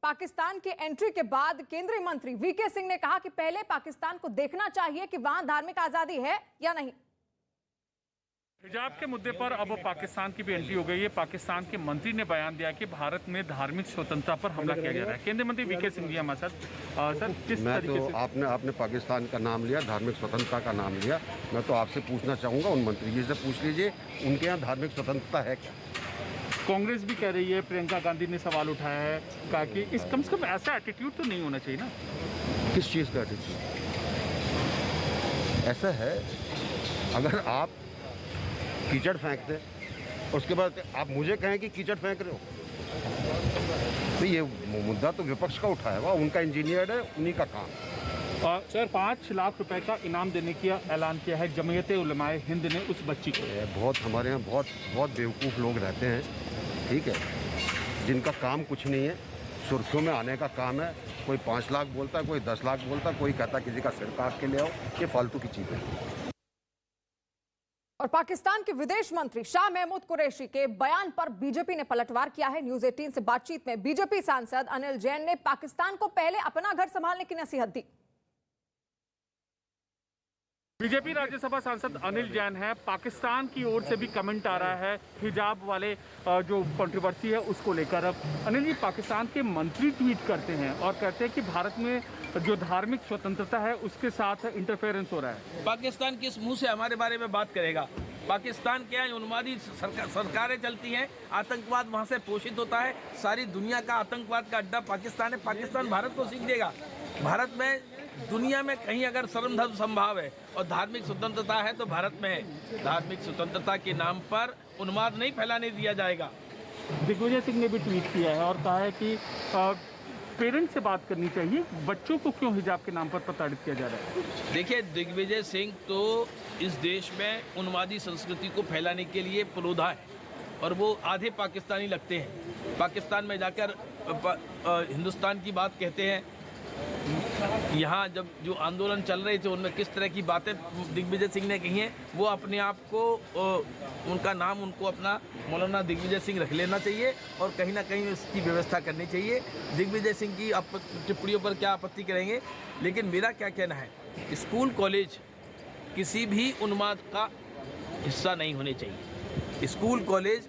पाकिस्तान की एंट्री के बाद केंद्रीय मंत्री वीके सिंह ने कहा कि पहले पाकिस्तान को देखना चाहिए कि वहां धार्मिक आजादी है या नहीं। हिजाब के मुद्दे पर अब पाकिस्तान की भी एंट्री हो गई है। पाकिस्तान के मंत्री ने बयान दिया कि भारत में धार्मिक स्वतंत्रता पर हमला किया जा रहा है। केंद्रीय मंत्री वीके सिंह जी हमारे साथ। सर, किस तरीके से आपने पाकिस्तान का नाम लिया, धार्मिक स्वतंत्रता का नाम लिया। मैं तो आपसे पूछना चाहूँगा, उन मंत्री जी से पूछ लीजिए उनके यहाँ धार्मिक स्वतंत्रता है क्या। कांग्रेस भी कह रही है, प्रियंका गांधी ने सवाल उठाया है, कहा कि इस कम से कम ऐसा एटीट्यूड तो नहीं होना चाहिए ना। किस चीज़ का एटीट्यूड? ऐसा है, अगर आप कीचड़ फेंकते उसके बाद आप मुझे कहें कि कीचड़ फेंक रहे हो, तो ये मुद्दा तो विपक्ष का उठाया हुआ, उनका इंजीनियर है, उन्हीं का काम। सर, 5 लाख रुपए का इनाम देने का ऐलान किया है जमीयत उलमाए हिंद ने उस बच्ची को। बहुत हमारे यहाँ बहुत बेवकूफ़ लोग रहते हैं, ठीक है, जिनका काम कुछ नहीं है, सुर्खियों में आने का काम है। कोई 5 लाख बोलता है, कोई 10 लाख बोलता है, कोई कहता है किसी का सिर काट के ले आओ। ये फालतू की चीज़ें हैं। और पाकिस्तान के विदेश मंत्री शाह महमूद कुरैशी के बयान पर बीजेपी ने पलटवार किया है। न्यूज 18 से बातचीत में बीजेपी सांसद अनिल जैन ने पाकिस्तान को पहले अपना घर संभालने की नसीहत दी। बीजेपी राज्यसभा सांसद अनिल जैन है। पाकिस्तान की ओर से भी कमेंट आ रहा है हिजाब वाले जो कंट्रोवर्सी है उसको लेकर। अब अनिल जी, पाकिस्तान के मंत्री ट्वीट करते हैं और कहते हैं कि भारत में जो धार्मिक स्वतंत्रता है उसके साथ इंटरफेरेंस हो रहा है। पाकिस्तान किस मुंह से हमारे बारे में बात करेगा? पाकिस्तान क्या है, उन्मादी सरकारें चलती हैं, आतंकवाद वहाँ से पोषित होता है। सारी दुनिया का आतंकवाद का अड्डा पाकिस्तान है। पाकिस्तान भारत को सीख देगा। भारत में दुनिया में कहीं अगर शर्म धर्म संभाव है और धार्मिक स्वतंत्रता है तो भारत में है। धार्मिक स्वतंत्रता के नाम पर उन्माद नहीं फैलाने दिया जाएगा। दिग्विजय सिंह ने भी ट्वीट किया है और कहा है कि पेरेंट्स से बात करनी चाहिए, बच्चों को क्यों हिजाब के नाम पर प्रताड़ित किया जा रहा है। देखिए, दिग्विजय सिंह तो इस देश में उन्मादी संस्कृति को फैलाने के लिए पुलोधा है और वो आधे पाकिस्तानी लगते हैं। पाकिस्तान में जाकर हिंदुस्तान की बात कहते हैं। यहाँ जब जो आंदोलन चल रहे थे उनमें किस तरह की बातें दिग्विजय सिंह ने कही हैं, वो अपने आप को उनका नाम उनको अपना मौलाना दिग्विजय सिंह रख लेना चाहिए और कहीं ना कहीं इसकी व्यवस्था करनी चाहिए। दिग्विजय सिंह की टिप्पणियों पर क्या आपत्ति करेंगे, लेकिन मेरा क्या कहना है, स्कूल कॉलेज किसी भी उन्माद का हिस्सा नहीं होने चाहिए। स्कूल कॉलेज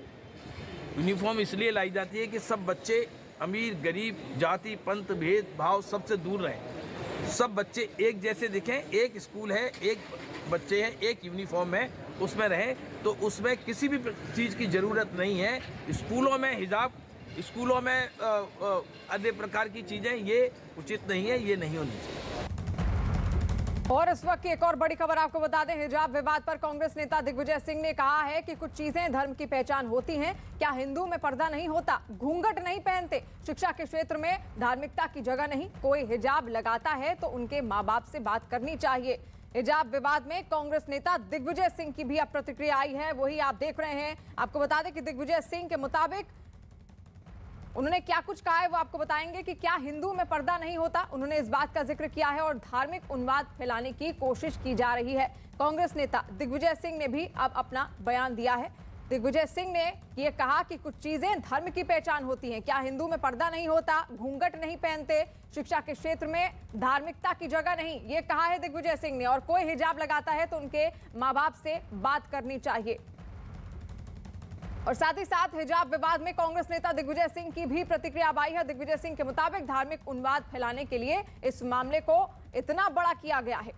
यूनिफॉर्म इसलिए लाई जाती है कि सब बच्चे अमीर गरीब जाति पंथ भेदभाव सबसे दूर रहें, सब बच्चे एक जैसे दिखें। एक स्कूल है, एक बच्चे हैं, एक यूनिफॉर्म है, उसमें रहें, तो उसमें किसी भी चीज़ की ज़रूरत नहीं है। स्कूलों में हिजाब, स्कूलों में अन्य प्रकार की चीज़ें, ये उचित नहीं है, ये नहीं होनी चाहिए। और इस वक्त की एक और बड़ी खबर आपको बता दें, हिजाब विवाद पर कांग्रेस नेता दिग्विजय सिंह ने कहा है कि कुछ चीजें धर्म की पहचान होती हैं। क्या हिंदू में पर्दा नहीं होता, घूंघट नहीं पहनते, शिक्षा के क्षेत्र में धार्मिकता की जगह नहीं, कोई हिजाब लगाता है तो उनके माँ बाप से बात करनी चाहिए। हिजाब विवाद में कांग्रेस नेता दिग्विजय सिंह की भी अब प्रतिक्रिया आई है, वही आप देख रहे हैं। आपको बता दें कि दिग्विजय सिंह के मुताबिक उन्होंने क्या कुछ कहा है वो आपको बताएंगे कि क्या हिंदू में पर्दा नहीं होता। उन्होंने इस बात का जिक्र किया है और धार्मिक उन्माद फैलाने की कोशिश की जा रही है। कांग्रेस नेता दिग्विजय सिंह ने भी अब अपना बयान दिया है। दिग्विजय सिंह ने ये कहा कि कुछ चीजें धर्म की पहचान होती हैं। क्या हिंदू में पर्दा नहीं होता, घूंघट नहीं पहनते, शिक्षा के क्षेत्र में धार्मिकता की जगह नहीं, ये कहा है दिग्विजय सिंह ने। और कोई हिजाब लगाता है तो उनके माँ बाप से बात करनी चाहिए। और साथ ही साथ हिजाब विवाद में कांग्रेस नेता दिग्विजय सिंह की भी प्रतिक्रिया आई है। दिग्विजय सिंह के मुताबिक धार्मिक उन्माद फैलाने के लिए इस मामले को इतना बड़ा किया गया है।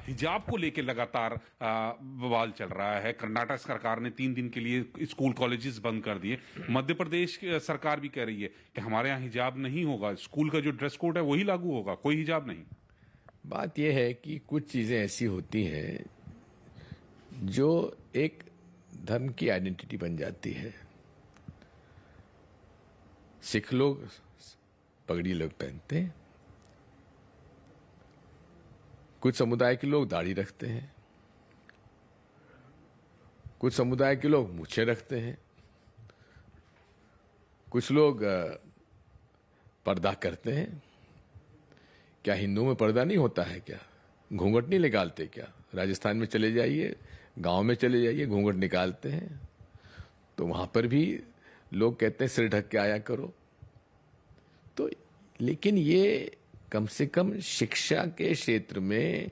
हिजाब को लेकर लगातार बवाल चल रहा है। कर्नाटक सरकार ने 3 दिन के लिए स्कूल कॉलेजेस बंद कर दिए। मध्य प्रदेश सरकार भी कह रही है कि हमारे यहाँ हिजाब नहीं होगा, स्कूल का जो ड्रेस कोड है वही लागू होगा, कोई हिजाब नहीं। बात यह है कि कुछ चीजें ऐसी होती हैं जो एक धर्म की आइडेंटिटी बन जाती है। सिख लोग पगड़ी लोग पहनते हैं, कुछ समुदाय के लोग दाढ़ी रखते हैं, कुछ समुदाय के लोग मूछें रखते हैं, कुछ लोग पर्दा करते हैं। क्या हिंदुओं में पर्दा नहीं होता है? क्या घूंघट नहीं निकालते? क्या राजस्थान में चले जाइए, गांव में चले जाइए, घूंघट निकालते हैं। तो वहां पर भी लोग कहते हैं सिर ढक के आया करो। तो लेकिन ये कम से कम शिक्षा के क्षेत्र में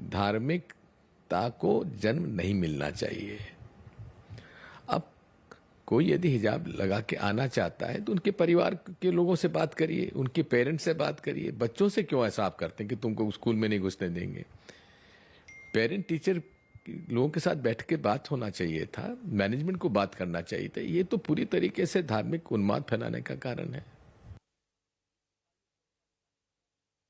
धार्मिकता को जन्म नहीं मिलना चाहिए। अब कोई यदि हिजाब लगा के आना चाहता है तो उनके परिवार के लोगों से बात करिए, उनके पेरेंट्स से बात करिए। बच्चों से क्यों ऐसा आप करते हैं कि तुमको स्कूल में नहीं घुसने देंगे? पेरेंट टीचर लोगों के साथ बैठ के बात होना चाहिए था, मैनेजमेंट को बात करना चाहिए था। ये तो पूरी तरीके से धार्मिक उन्माद फैलाने का कारण है।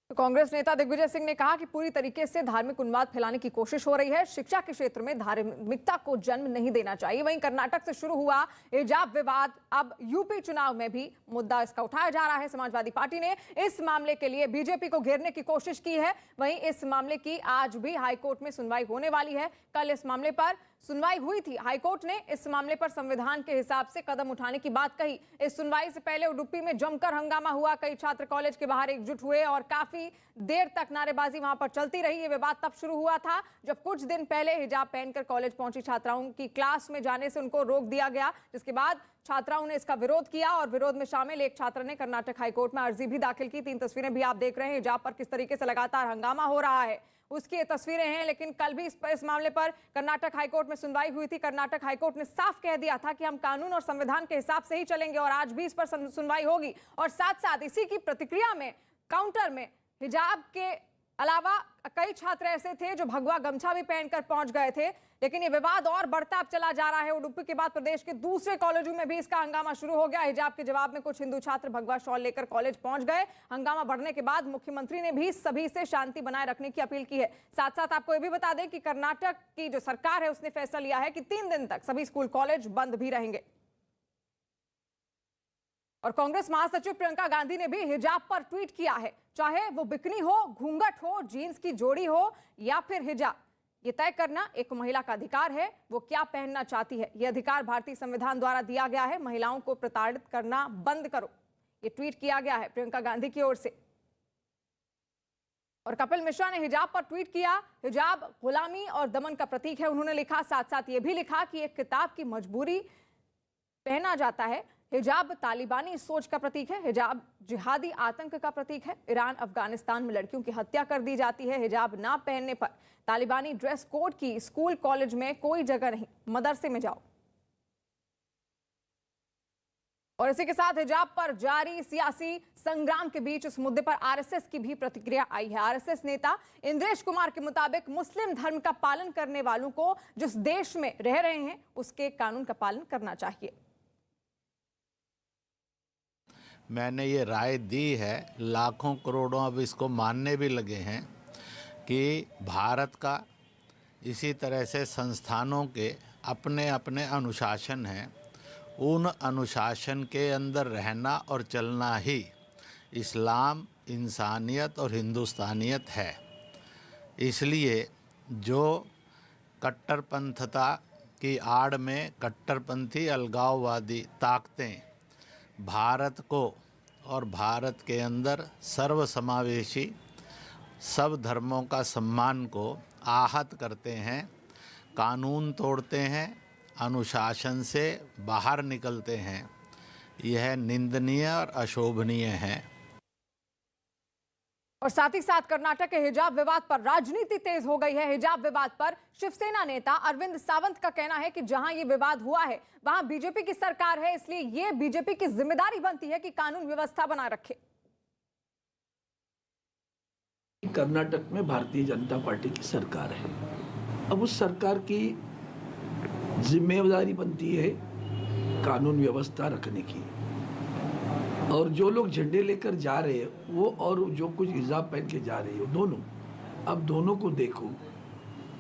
कांग्रेस नेता दिग्विजय सिंह ने कहा कि पूरी तरीके से धार्मिक उन्माद फैलाने की कोशिश हो रही है। शिक्षा के क्षेत्र में धार्मिकता को जन्म नहीं देना चाहिए। वहीं कर्नाटक से शुरू हुआ हिजाब विवाद अब यूपी चुनाव में भी मुद्दा इसका उठाया जा रहा है। समाजवादी पार्टी ने इस मामले के लिए बीजेपी को घेरने की कोशिश की है। वहीं इस मामले की आज भी हाईकोर्ट में सुनवाई होने वाली है। कल इस मामले पर सुनवाई हुई थी। हाईकोर्ट ने इस मामले पर संविधान के हिसाब से कदम उठाने की बात कही। इस सुनवाई से पहले उडुपी में जमकर हंगामा हुआ। कई छात्र कॉलेज के बाहर एकजुट हुए और काफी देर तक नारेबाजी वहां पर चलती रही। ये विवाद तब शुरू हुआ था जब कुछ दिन पहले हिजाब पहनकर कॉलेज पहुंची छात्राओं की क्लास में जाने से उनको रोक दिया गया, जिसके बाद छात्राओं ने इसका विरोध किया और विरोध में शामिल एक छात्र ने कर्नाटक हाईकोर्ट में अर्जी भी दाखिल की। 3 तस्वीरें भी आप देख रहे हैं हिजाब पर किस तरीके से लगातार हंगामा हो रहा है, उसकी ये तस्वीरें हैं। लेकिन कल भी इस मामले पर कर्नाटक हाईकोर्ट में सुनवाई हुई थी। कर्नाटक हाईकोर्ट ने साफ कह दिया था कि हम कानून और संविधान के हिसाब से ही चलेंगे और आज भी इस पर सुनवाई होगी। और साथ साथ इसी की प्रतिक्रिया में काउंटर में हिजाब के अलावा कई छात्र ऐसे थे जो भगवा गमछा भी पहनकर पहुंच गए थे। लेकिन ये विवाद और बढ़ता चला जा रहा है। उडुपी के बाद प्रदेश के दूसरे कॉलेजों में भी इसका हंगामा शुरू हो गया। हिजाब के जवाब में कुछ हिंदू छात्र भगवा शॉल लेकर कॉलेज पहुंच गए। हंगामा बढ़ने के बाद मुख्यमंत्री ने भी सभी से शांति बनाए रखने की अपील की है। साथ साथ आपको ये भी बता दें कि कर्नाटक की जो सरकार है उसने फैसला लिया है कि 3 दिन तक सभी स्कूल कॉलेज बंद भी रहेंगे। और कांग्रेस महासचिव प्रियंका गांधी ने भी हिजाब पर ट्वीट किया है। चाहे वो बिकनी हो, घूंघट हो, जीन्स की जोड़ी हो या फिर हिजाब, ये तय करना एक महिला का अधिकार है, वो क्या पहनना चाहती है। ये अधिकार भारतीय संविधान द्वारा दिया गया है। महिलाओं को प्रताड़ित करना बंद करो, ये ट्वीट किया गया है प्रियंका गांधी की ओर से। और कपिल मिश्रा ने हिजाब पर ट्वीट किया। हिजाब गुलामी और दमन का प्रतीक है, उन्होंने लिखा। साथ साथ ये भी लिखा कि एक किताब की मजबूरी पहना जाता है। हिजाब तालिबानी सोच का प्रतीक है। हिजाब जिहादी आतंक का प्रतीक है। ईरान अफगानिस्तान में लड़कियों की हत्या कर दी जाती है। हिजाब ना पहनने पर तालिबानी ड्रेस कोड की स्कूल कॉलेज में कोई जगह नहीं, मदरसे में जाओ। और इसी के साथ हिजाब पर जारी सियासी संग्राम के बीच इस मुद्दे पर आरएसएस की भी प्रतिक्रिया आई है। आरएसएस नेता इंद्रेश कुमार के मुताबिक मुस्लिम धर्म का पालन करने वालों को जिस देश में रह रहे हैं उसके कानून का पालन करना चाहिए। मैंने ये राय दी है, लाखों करोड़ों अब इसको मानने भी लगे हैं कि भारत का इसी तरह से संस्थानों के अपने अपने अनुशासन हैं। उन अनुशासन के अंदर रहना और चलना ही इस्लाम, इंसानियत और हिंदुस्तानियत है। इसलिए जो कट्टरपंथता की आड़ में कट्टरपंथी अलगाववादी ताकतें भारत को और भारत के अंदर सर्वसमावेशी सब धर्मों का सम्मान को आहत करते हैं, कानून तोड़ते हैं, अनुशासन से बाहर निकलते हैं, यह निंदनीय और अशोभनीय है। और साथ ही साथ कर्नाटक के हिजाब विवाद पर राजनीति तेज हो गई है। हिजाब विवाद पर शिवसेना नेता अरविंद सावंत का कहना है कि जहां ये विवाद हुआ है वहां बीजेपी की सरकार है, इसलिए ये बीजेपी की जिम्मेदारी बनती है कि कानून व्यवस्था बनाए रखे। कर्नाटक में भारतीय जनता पार्टी की सरकार है। अब उस सरकार की जिम्मेदारी बनती है कानून व्यवस्था रखने की। और जो लोग झंडे लेकर जा रहे हैं वो और जो कुछ हिजाब पहन के जा रहे हैं दोनों, अब दोनों को देखो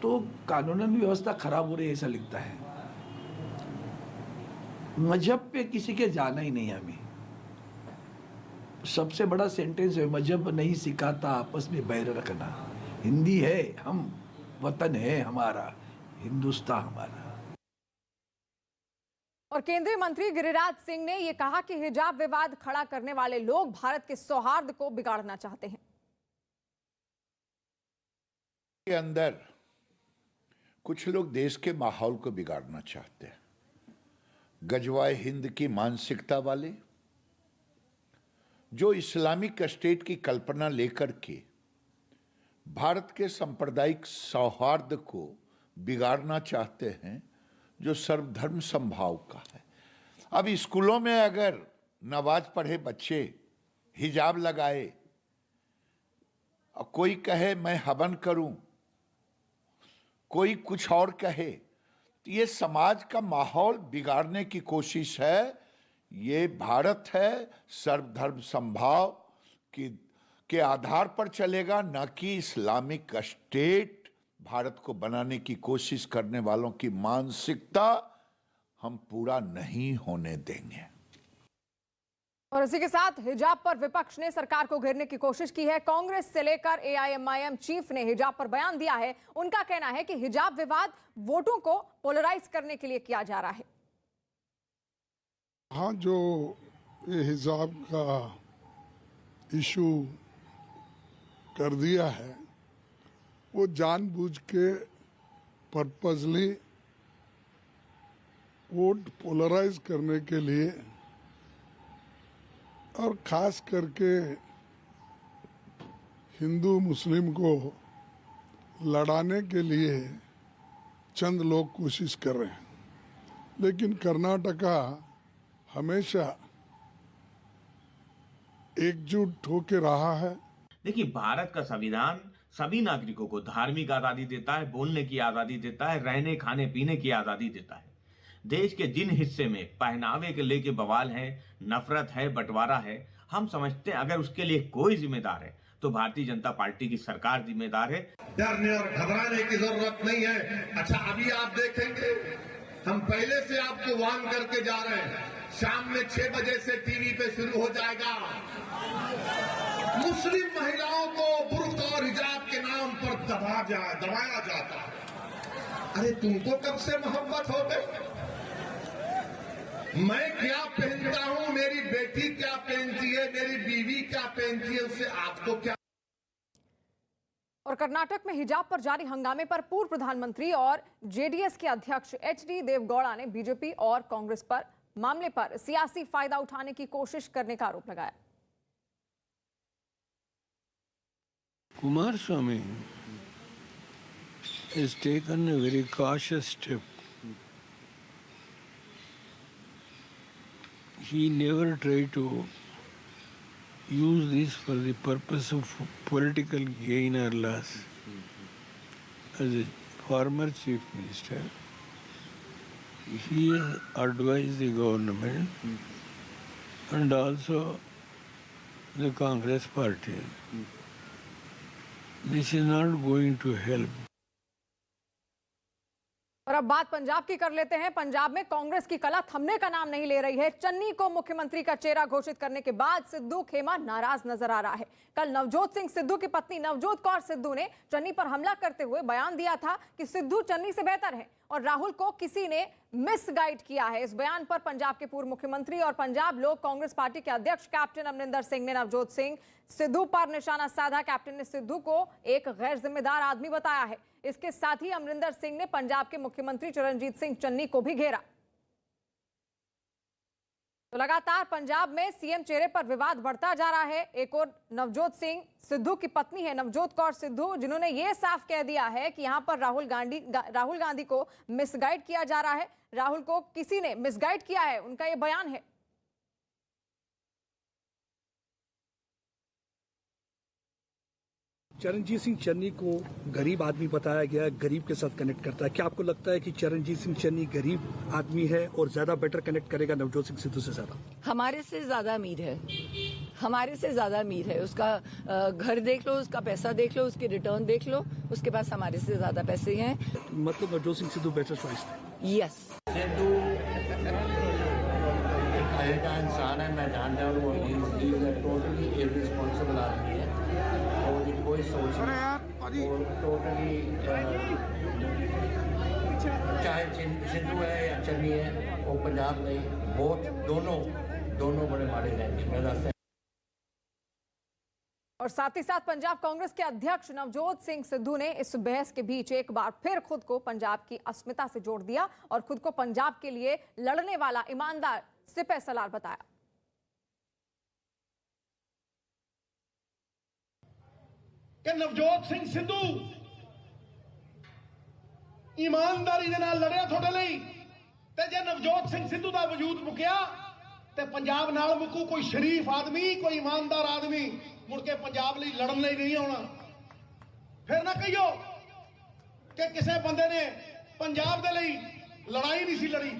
तो कानून व्यवस्था खराब हो रही है ऐसा लिखता है। मजहब पे किसी के जाना ही नहीं। हमें सबसे बड़ा सेंटेंस है, मजहब नहीं सिखाता आपस में बैर रखना। हिंदी है हम, वतन है हमारा, हिंदुस्तान हमारा। और केंद्रीय मंत्री गिरिराज सिंह ने यह कहा कि हिजाब विवाद खड़ा करने वाले लोग भारत के सौहार्द को बिगाड़ना चाहते हैं। के अंदर कुछ लोग देश के माहौल को बिगाड़ना चाहते हैं। गजवाए हिंद की मानसिकता वाले, जो इस्लामिक स्टेट की कल्पना लेकर के भारत के सांप्रदायिक सौहार्द को बिगाड़ना चाहते हैं, जो सर्वधर्म समभाव का है। अब स्कूलों में अगर नमाज पढ़े बच्चे हिजाब लगाए और कोई कहे मैं हवन करूं, कोई कुछ और कहे, तो ये समाज का माहौल बिगाड़ने की कोशिश है। ये भारत है सर्वधर्म समभाव के आधार पर चलेगा, न कि इस्लामिक स्टेट भारत को बनाने की कोशिश करने वालों की मानसिकता हम पूरा नहीं होने देंगे। और इसी के साथ हिजाब पर विपक्ष ने सरकार को घेरने की कोशिश की है। कांग्रेस से लेकर एआईएमआईएम चीफ ने हिजाब पर बयान दिया है। उनका कहना है कि हिजाब विवाद वोटों को पोलराइज करने के लिए किया जा रहा है। हाँ, जो ये हिजाब का इशू कर दिया है वो जानबूझ के पर्पसली वोट पोलराइज करने के लिए और खास करके हिंदू मुस्लिम को लड़ाने के लिए चंद लोग कोशिश कर रहे हैं। लेकिन कर्नाटका हमेशा एकजुट होकर रहा है। देखिए, भारत का संविधान सभी नागरिकों को धार्मिक आजादी देता है, बोलने की आजादी देता है, रहने खाने पीने की आजादी देता है। देश के जिन हिस्से में पहनावे के लेके बवाल है, नफरत है, बंटवारा है, हम समझते हैं अगर उसके लिए कोई जिम्मेदार है तो भारतीय जनता पार्टी की सरकार जिम्मेदार है। डरने और घबराने की जरूरत नहीं है। अच्छा, अभी आप देखेंगे, हम पहले से आपको वार्न करके जा रहे हैं, शाम में 6 बजे से टीवी पे शुरू हो जाएगा। मुस्लिम महिलाओं को बुर्का और हिजाब के नाम पर दबाया जाता है। अरे तुमको कब से मोहब्बत हो गई? मैं क्या पहनता हूं, मेरी बेटी क्या पहनती है, मेरी बीवी क्या पहनती है, उससे आपको क्या। और कर्नाटक में हिजाब पर जारी हंगामे पर पूर्व प्रधानमंत्री और जेडीएस के अध्यक्ष एचडी देवगौड़ा ने बीजेपी और कांग्रेस पर मामले पर सियासी फायदा उठाने की कोशिश करने का आरोप लगाया। Kumaraswamy has taken a very cautious step. He never tried to use this for the purpose of political gain or loss. As a former chief minister, he has advised the government and also the Congress party. This is not going to help. और अब बात पंजाब की कर लेते हैं। पंजाब में कांग्रेस की कला थमने का नाम नहीं ले रही है। चन्नी को मुख्यमंत्री का चेहरा घोषित करने के बाद सिद्धू खेमा नाराज नजर आ रहा है। कल नवजोत सिंह सिद्धू की पत्नी नवजोत कौर सिद्धू ने चन्नी पर हमला करते हुए बयान दिया था कि सिद्धू चन्नी से बेहतर है और राहुल को किसी ने मिसगाइड किया है। इस बयान पर पंजाब के पूर्व मुख्यमंत्री और पंजाब लोक कांग्रेस पार्टी के अध्यक्ष कैप्टन अमरिंदर सिंह ने नवजोत सिंह सिद्धू पर निशाना साधा। कैप्टन ने सिद्धू को एक गैर जिम्मेदार आदमी बताया है। इसके साथ ही अमरिंदर सिंह ने पंजाब के मुख्यमंत्री चरणजीत सिंह चन्नी को भी घेरा। तो लगातार पंजाब में सीएम चेहरे पर विवाद बढ़ता जा रहा है। एक और नवजोत सिंह सिद्धू की पत्नी है नवजोत कौर सिद्धू, जिन्होंने यह साफ कह दिया है कि यहां पर राहुल गांधी को मिसगाइड किया जा रहा है। राहुल को किसी ने मिसगाइड किया है, उनका यह बयान है। चरणजीत सिंह चन्नी को गरीब आदमी बताया गया है, गरीब के साथ कनेक्ट करता है। क्या आपको लगता है कि चरणजीत सिंह चन्नी गरीब आदमी है और ज्यादा बेटर कनेक्ट करेगा नवजोत सिंह सिद्धू से ज्यादा? हमारे से ज्यादा अमीर है, हमारे से ज्यादा अमीर है। उसका घर देख लो, उसका पैसा देख लो, उसके रिटर्न देख लो, उसके पास हमारे से ज्यादा पैसे हैं। मतलब नवजोत सिंह सिद्धू बेटर चॉइस थे? यस। सिद्धू एक ऐसा इंसान है, मैं जानता हूँ, टोटली इररिस्पॉन्सिबल आदमी है और कोई सोच नहीं, और टोटली चाहे सिद्धू है या चन्नी है, वो पंजाब नहीं, बहुत दोनों बड़े माड़े हैं। और साथ ही साथ पंजाब कांग्रेस के अध्यक्ष नवजोत सिंह सिद्धू ने इस बहस के बीच एक बार फिर खुद को पंजाब की अस्मिता से जोड़ दिया और खुद को पंजाब के लिए लड़ने वाला ईमानदार सिपह सलार बताया। कि नवजोत सिंह सिद्धू ईमानदारी दे नाल लड़िया थोड़े लिए, ते जे नवजोत सिंह सिद्धू का वजूद मुकिया ते पंजाब नाल मुकू कोई शरीफ आदमी, कोई ईमानदार आदमी मुड़ के पंजाब लिए लड़न लिए नहीं आना। फिर ना कहियो कि किसी बंदे ने पंजाब दे लिए लड़ाई नहीं सी लड़ी।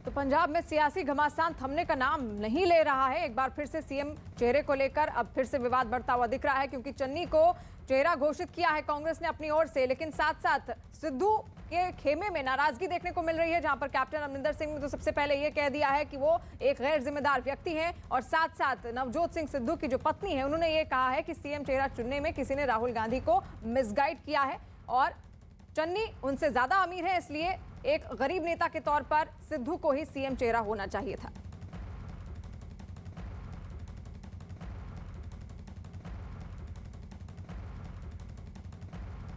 तो पंजाब में सियासी घमासान थमने का नाम नहीं ले रहा है। एक बार फिर से सीएम चेहरे को लेकर अब फिर से विवाद बढ़ता हुआ दिख रहा है, क्योंकि चन्नी को चेहरा घोषित किया है कांग्रेस ने अपनी ओर से, लेकिन साथ साथ सिद्धू के खेमे में नाराजगी देखने को मिल रही है, जहां पर कैप्टन अमरिंदर सिंह ने तो सबसे पहले ये कह दिया है कि वो एक गैर जिम्मेदार व्यक्ति हैं, और साथ साथ नवजोत सिंह सिद्धू की जो पत्नी है उन्होंने ये कहा है कि सीएम चेहरा चुनने में किसी ने राहुल गांधी को मिसगाइड किया है और चन्नी उनसे ज्यादा अमीर है, इसलिए एक गरीब नेता के तौर पर सिद्धू को ही सीएम चेहरा होना चाहिए था।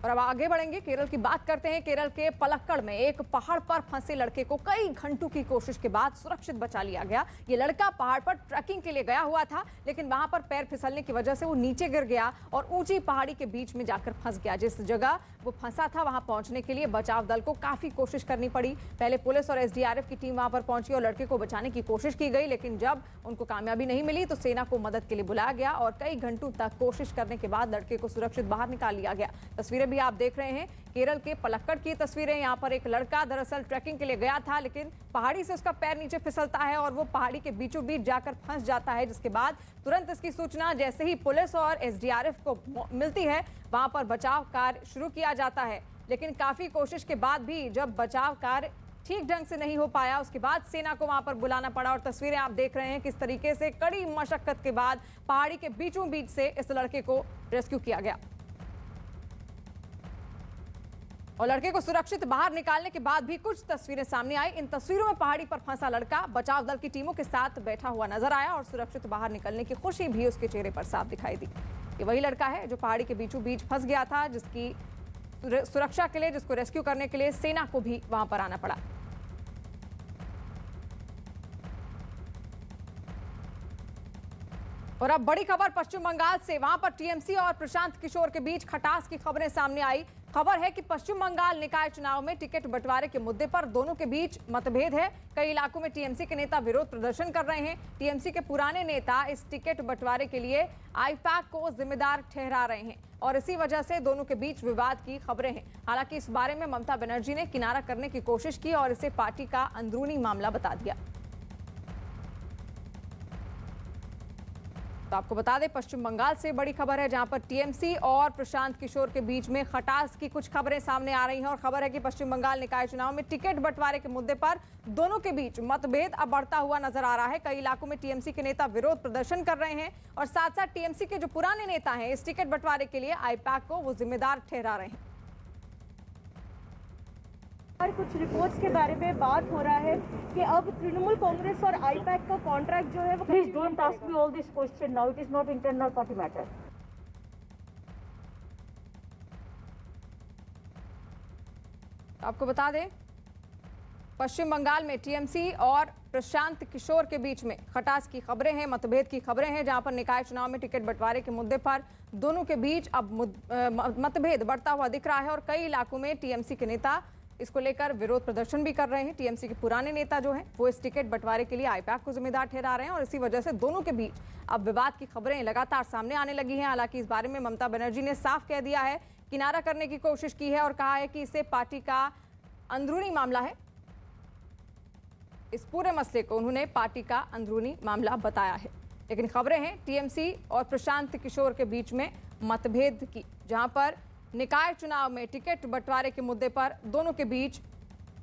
और अब आगे बढ़ेंगे, केरल की बात करते हैं। केरल के पलक्कड़ में एक पहाड़ पर फंसे लड़के को कई घंटों की कोशिश के बाद सुरक्षित बचा लिया गया। ये लड़का पहाड़ पर ट्रैकिंग के लिए गया हुआ था, लेकिन वहां पर पैर फिसलने की वजह से वो नीचे गिर गया और ऊंची पहाड़ी के बीच में जाकर फंस गया। जिस जगह वो फंसा था वहां पहुंचने के लिए बचाव दल को काफी कोशिश करनी पड़ी। पहले पुलिस और एसडीआरएफ की टीम वहां पर पहुंची और लड़के को बचाने की कोशिश की गई, लेकिन जब उनको कामयाबी नहीं मिली तो सेना को मदद के लिए बुलाया गया और कई घंटों तक कोशिश करने के बाद लड़के को सुरक्षित बाहर निकाल लिया गया। तस्वीरें भी आप देख रहे हैं, केरल के पलक्कड़ की तस्वीरें। यहाँ पर एक लड़का दरअसल ट्रैकिंग के लिए गया था, लेकिन पहाड़ी से उसका पैर नीचे फिसलता है और वो पहाड़ी के बीचों बीच जाकर फंस जाता है, जिसके बाद तुरंत इसकी सूचना जैसे ही पुलिस और एसडीआरएफ को मिलती है वहां पर बचाव कार्य शुरू किया जाता है। लेकिन काफी कोशिश के बाद भी जब बचाव कार्य ठीक ढंग से नहीं हो पाया, उसके बाद सेना को वहां पर बुलाना पड़ा। और तस्वीरें आप देख रहे हैं किस तरीके से कड़ी मशक्कत के बाद पहाड़ी के बीचों बीच से इस लड़के को रेस्क्यू किया गया और लड़के को सुरक्षित बाहर निकालने के बाद भी कुछ तस्वीरें सामने आई। इन तस्वीरों में पहाड़ी पर फंसा लड़का बचाव दल की टीमों के साथ बैठा हुआ नजर आया और सुरक्षित बाहर निकलने की खुशी भी उसके चेहरे पर साफ दिखाई दी। ये वही लड़का है जो पहाड़ी के बीचों बीच फंस गया था, जिसकी सुरक्षा के लिए, जिसको रेस्क्यू करने के लिए सेना को भी वहां पर आना पड़ा। और अब बड़ी खबर पश्चिम बंगाल से, वहां पर टीएमसी और प्रशांत किशोर के बीच खटास की खबरें सामने आई। खबर है कि पश्चिम बंगाल निकाय चुनाव में टिकट बंटवारे के मुद्दे पर दोनों के बीच मतभेद है। कई इलाकों में टीएमसी के नेता विरोध प्रदर्शन कर रहे हैं। टीएमसी के पुराने नेता इस टिकट बंटवारे के लिए आईपैक को जिम्मेदार ठहरा रहे हैं और इसी वजह से दोनों के बीच विवाद की खबरें हैं। हालांकि इस बारे में ममता बनर्जी ने किनारा करने की कोशिश की और इसे पार्टी का अंदरूनी मामला बता दिया। तो आपको बता दें, पश्चिम बंगाल से बड़ी खबर है, जहां पर टीएमसी और प्रशांत किशोर के बीच में खटास की कुछ खबरें सामने आ रही हैं। और खबर है कि पश्चिम बंगाल निकाय चुनाव में टिकट बंटवारे के मुद्दे पर दोनों के बीच मतभेद अब बढ़ता हुआ नजर आ रहा है। कई इलाकों में टीएमसी के नेता विरोध प्रदर्शन कर रहे हैं और साथ साथ टीएमसी के जो पुराने नेता हैं इस टिकट बंटवारे के लिए आईपैक को वो जिम्मेदार ठहरा रहे हैं। कुछ रिपोर्ट्स के बारे में बात हो रहा है कि अब तृणमूल कांग्रेस और आईपैक का कॉन्ट्रैक्ट जो है वो please don't ask me all this question now, it is not internal party matter. आपको बता दें, पश्चिम बंगाल में टीएमसी और प्रशांत किशोर के बीच में खटास की खबरें हैं, मतभेद की खबरें हैं, जहां पर निकाय चुनाव में टिकट बंटवारे के मुद्दे पर दोनों के बीच अब मतभेद बढ़ता हुआ दिख रहा है और कई इलाकों में टीएमसी के नेता इसको लेकर विरोध प्रदर्शन भी कर रहे हैं। टीएमसी के पुराने नेता जो हैं वो इस टिकट बंटवारे के लिए आईपैक को जिम्मेदार ठहरा रहे हैं और इसी वजह से दोनों के बीच अब विवाद की खबरें लगातार सामने आने लगी हैं। हालांकि इस बारे में ममता बनर्जी ने साफ कह दिया है, किनारा करने की कोशिश की है और कहा है कि इसे पार्टी का अंदरूनी मामला है। इस पूरे मसले को उन्होंने पार्टी का अंदरूनी मामला बताया है। लेकिन खबरें हैं टीएमसी और प्रशांत किशोर के बीच में मतभेद की, जहां पर निकाय चुनाव में टिकट बंटवारे के मुद्दे पर दोनों के बीच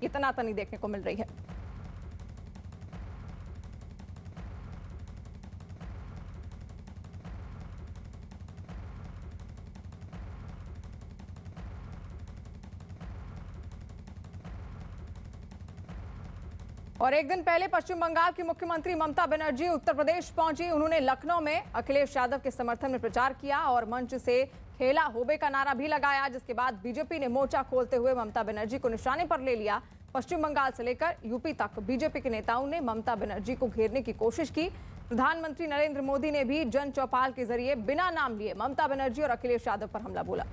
ये तनातनी देखने को मिल रही है। और एक दिन पहले पश्चिम बंगाल की मुख्यमंत्री ममता बनर्जी उत्तर प्रदेश पहुंची। उन्होंने लखनऊ में अखिलेश यादव के समर्थन में प्रचार किया और मंच से खेला होबे का नारा भी लगाया, जिसके बाद बीजेपी ने मोर्चा खोलते हुए ममता बनर्जी को निशाने पर ले लिया। पश्चिम बंगाल से लेकर यूपी तक बीजेपी के नेताओं ने ममता बनर्जी को घेरने की कोशिश की। प्रधानमंत्री नरेंद्र मोदी ने भी जन चौपाल के जरिए बिना नाम लिए ममता बनर्जी और अखिलेश यादव पर हमला बोला।